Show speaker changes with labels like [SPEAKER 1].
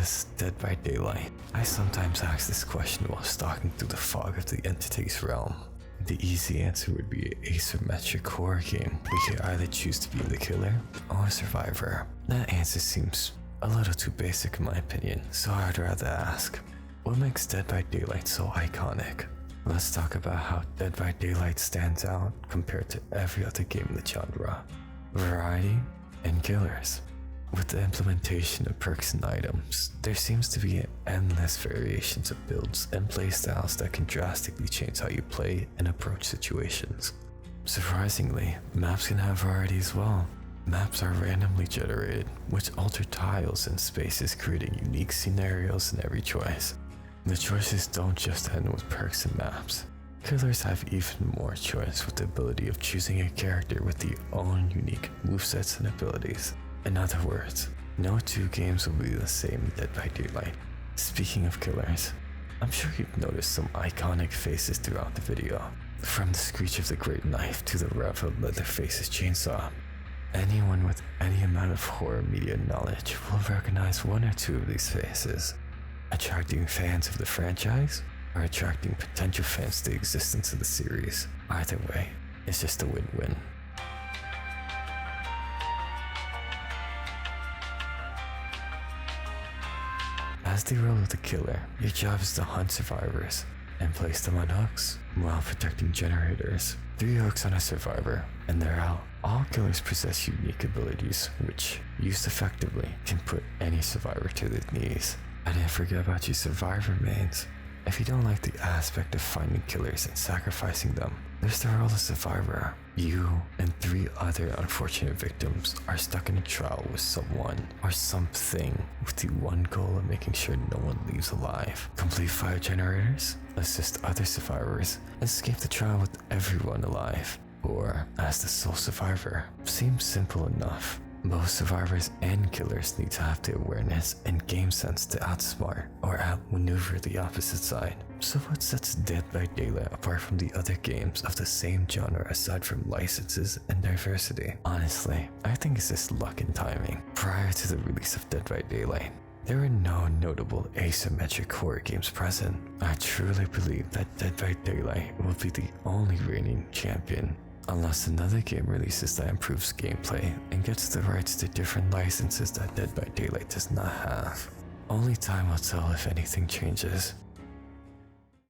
[SPEAKER 1] is Dead by Daylight. I sometimes ask this question while stalking through the fog of the entity's realm. The easy answer would be an asymmetric horror game. We could either choose to be the killer or a survivor. That answer seems a little too basic in my opinion, so I'd rather ask, what makes Dead by Daylight so iconic? Let's talk about how Dead by Daylight stands out compared to every other game in the genre. Variety and killers. With the implementation of perks and items, there seems to be endless variations of builds and playstyles that can drastically change how you play and approach situations. Surprisingly, maps can have variety as well. Maps are randomly generated, which alter tiles and spaces, creating unique scenarios in every choice. The choices don't just end with perks and maps. Killers have even more choice with the ability of choosing a character with their own unique movesets and abilities. In other words, no two games will be the same in Dead by Daylight. Speaking of killers, I'm sure you've noticed some iconic faces throughout the video. From the screech of the great knife to the rev of Leatherface's chainsaw. Anyone with any amount of horror media knowledge will recognize one or two of these faces, attracting fans of the franchise or attracting potential fans to the existence of the series. Either way, it's just a win-win. As the role of the killer, your job is to hunt survivors and place them on hooks while protecting generators. 3 hooks on a survivor and they're out. All killers possess unique abilities which, used effectively, can put any survivor to their knees. I didn't forget about you survivor mains. If you don't like the aspect of finding killers and sacrificing them, there's the role of survivor. You and 3 other unfortunate victims are stuck in a trial with someone or something with the one goal of making sure no one leaves alive. Complete 5 generators, assist other survivors, escape the trial with everyone alive, or as the sole survivor. Seems simple enough. Both survivors and killers need to have the awareness and game sense to outsmart or outmaneuver the opposite side. So what sets Dead by Daylight apart from the other games of the same genre aside from licenses and diversity? Honestly, I think it's just luck and timing. Prior to the release of Dead by Daylight, there were no notable asymmetric horror games present. I truly believe that Dead by Daylight will be the only reigning champion, unless another game releases that improves gameplay and gets the rights to different licenses that Dead by Daylight does not have. Only time will tell if anything changes.